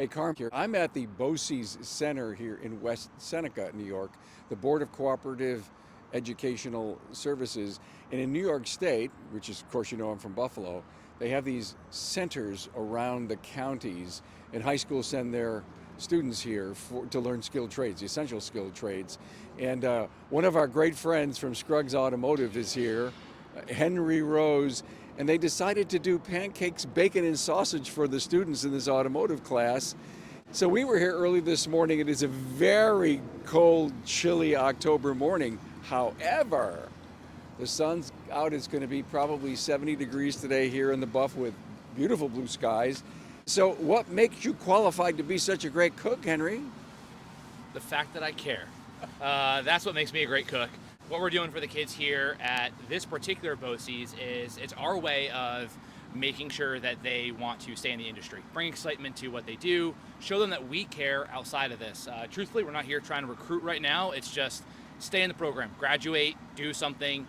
Hey, Carm here. I'm at the BOCES Center here in West Seneca, New York, the Board of Cooperative Educational Services. And in New York State, which is, of course, you know I'm from Buffalo, they have these centers around the counties, and high schools send their students here to learn skilled trades, the essential skilled trades. And one of our great friends from Scruggs Automotive is here, Henry Rose, and they decided to do pancakes, bacon, and sausage for the students in this automotive class. So we were here early this morning. It is a very cold, chilly October morning. However, the sun's out. It's going to be probably 70 degrees today here in the Buff with beautiful blue skies. So what makes you qualified to be such a great cook, Henry? The fact that I care. That's what makes me a great cook. What we're doing for the kids here at this particular BOCES is it's our way of making sure that they want to stay in the industry, bring excitement to what they do, show them that we care outside of this. Truthfully, we're not here trying to recruit right now. It's just stay in the program, graduate, do something,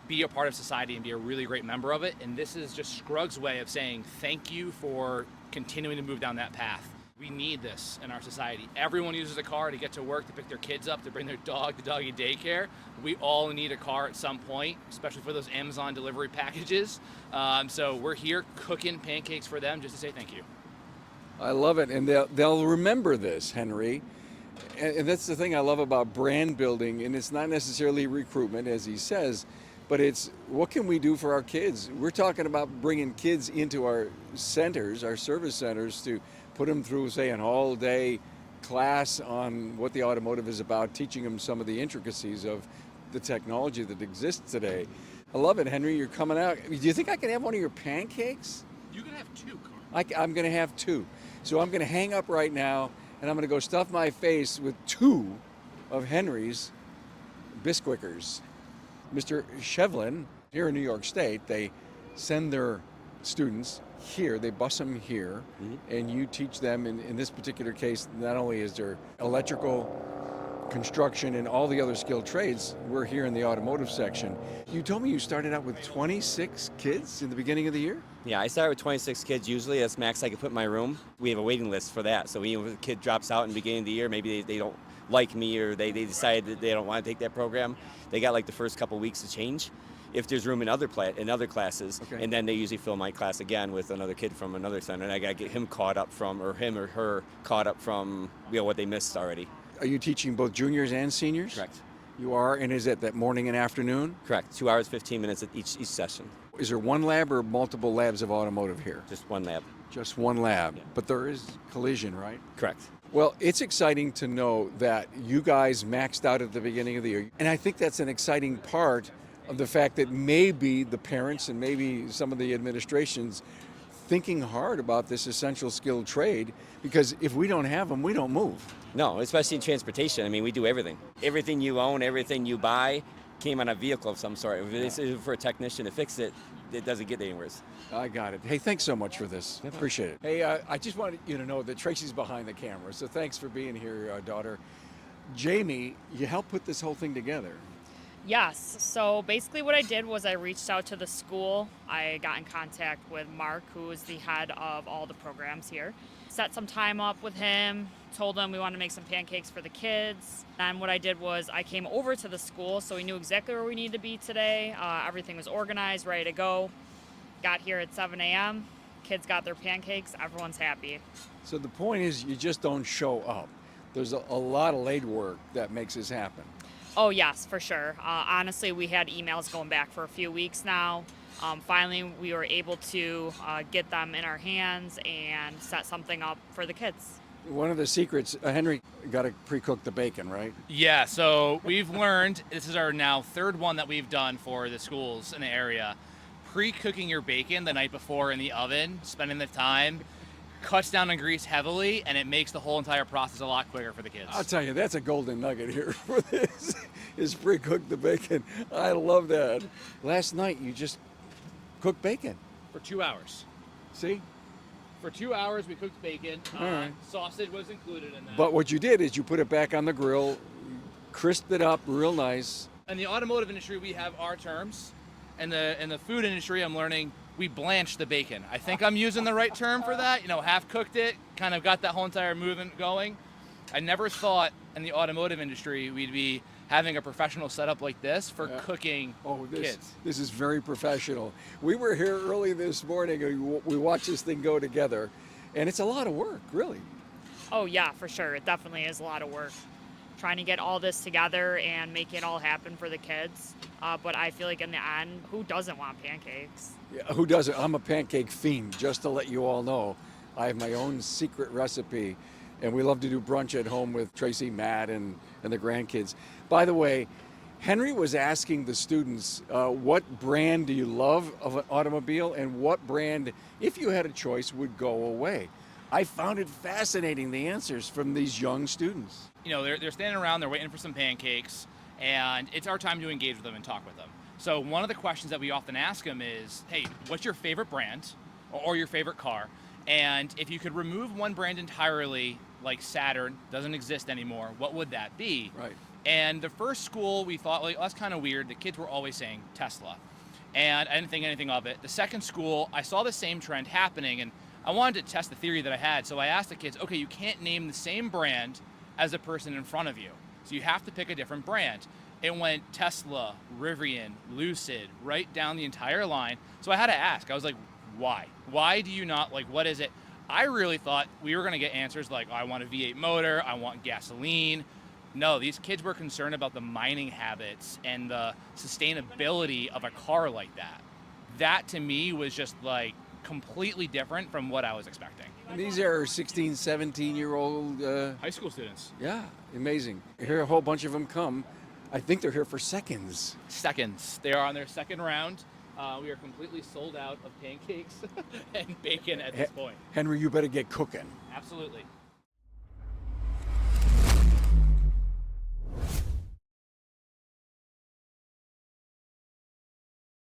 be a part of society and be a really great member of it. And this is just Scruggs' way of saying thank you for continuing to move down that path. We need this in our society. Everyone uses a car to get to work, to pick their kids up, to bring their dog to doggy daycare. We all need a car at some point, especially for those Amazon delivery packages. So we're here cooking pancakes for them just to say thank you. I love it, and they'll remember this, Henry. And that's the thing I love about brand building, and it's not necessarily recruitment, as he says, but it's what can we do for our kids? We're talking about bringing kids into our centers, our service centers, to put them through, say, an all-day class on what the automotive is about, teaching them some of the intricacies of the technology that exists today. I love it, Henry. You're coming out. Do you think I can have one of your pancakes? You can have two, Carm. I'm going to have two. So I'm going to hang up right now, and I'm going to go stuff my face with two of Henry's Bisquickers. Mr. Shevlin, here in New York State, they send their students here, they bus them here, and you teach them, in this particular case, not only is there electrical, construction, and all the other skilled trades, we're here in the automotive section. You told me you started out with 26 kids in the beginning of the year? Yeah, I started with 26 kids usually. That's max I could put in my room. We have a waiting list for that. So even if a kid drops out in the beginning of the year, maybe they don't like me or they decide that they don't want to take that program, they got like the first couple weeks to change. If there's room in other classes, okay. And then they usually fill my class again with another kid from another center, and I got to get him caught up from, or him or her caught up from, what they missed already. Are you teaching both juniors and seniors? Correct. You are, and is it that morning and afternoon? Correct. 2 hours, 15 minutes at each session. Is there one lab or multiple labs of automotive here? Just one lab. Just one lab, Yeah. But there is collision, right? Correct. Well, it's exciting to know that you guys maxed out at the beginning of the year. And I think that's an exciting part of the fact that maybe the parents and maybe some of the administrations thinking hard about this essential skilled trade, because if we don't have them, we don't move. No, especially in transportation. I mean, we do everything. Everything you own, everything you buy came on a vehicle of some sort. If it's for a technician to fix it, it doesn't get anywhere. I got it. Hey, thanks so much for this. Appreciate it. Hey, I just wanted you to know that Tracy's behind the camera, so thanks for being here, daughter. Jamie, you helped put this whole thing together. Yes. So basically what I did was I reached out to the school. I got in contact with Mark, who is the head of all the programs here. Set some time up with him, told him we wanted to make some pancakes for the kids. And what I did was I came over to the school, so we knew exactly where we needed to be today. Everything was organized, ready to go. Got here at 7 a.m. Kids got their pancakes. Everyone's happy. So the point is you just don't show up. There's a lot of late work that makes this happen. Oh, yes, for sure. Honestly, we had emails going back for a few weeks now. Finally, we were able to get them in our hands and set something up for the kids. One of the secrets, Henry got to pre-cook the bacon, right? Yeah, so we've learned, this is our now third one that we've done for the schools in the area. Pre-cooking your bacon the night before in the oven, spending the time, cuts down on grease heavily, and it makes the whole entire process a lot quicker for the kids. I'll tell you, that's a golden nugget here for this, is pre-cook the bacon. I love that. Last night, you just cooked bacon. For 2 hours. See? For 2 hours, we cooked bacon. All right. Sausage was included in that. But what you did is you put it back on the grill, crisped it up real nice. In the automotive industry, we have our terms. In the food industry, I'm learning we blanched the bacon. I think I'm using the right term for that. Half cooked it, kind of got that whole entire movement going. I never thought in the automotive industry we'd be having a professional setup like this for cooking kids. This is very professional. We were here early this morning and we watched this thing go together, and it's a lot of work, really. Oh yeah, for sure. It definitely is a lot of work trying to get all this together and make it all happen for the kids. But I feel like in the end, who doesn't want pancakes? Yeah, who doesn't? I'm a pancake fiend, just to let you all know. I have my own secret recipe, and we love to do brunch at home with Tracy, Matt, and the grandkids. By the way, Henry was asking the students, what brand do you love of an automobile, and what brand, if you had a choice, would go away? I found it fascinating, the answers from these young students. They're standing around, they're waiting for some pancakes, and it's our time to engage with them and talk with them. So one of the questions that we often ask them is, hey, what's your favorite brand or your favorite car? And if you could remove one brand entirely, like Saturn doesn't exist anymore, what would that be? Right. And the first school, we thought, like, that's kind of weird. The kids were always saying Tesla, and I didn't think anything of it. The second school, I saw the same trend happening, and I wanted to test the theory that I had. So I asked the kids, okay, you can't name the same brand as the person in front of you, so you have to pick a different brand. It went Tesla, Rivian, Lucid, right down the entire line. So I had to ask. I was like, why? Why do you not, like, what is it? I really thought we were going to get answers like, oh, I want a V8 motor, I want gasoline. No, these kids were concerned about the mining habits and the sustainability of a car like that. That to me was just like completely different from what I was expecting. And these are 16, 17-year-old... High school students. Yeah, amazing. Here a whole bunch of them come. I think they're here for seconds. Seconds. They are on their second round. We are completely sold out of pancakes and bacon at this point. Henry, you better get cooking. Absolutely.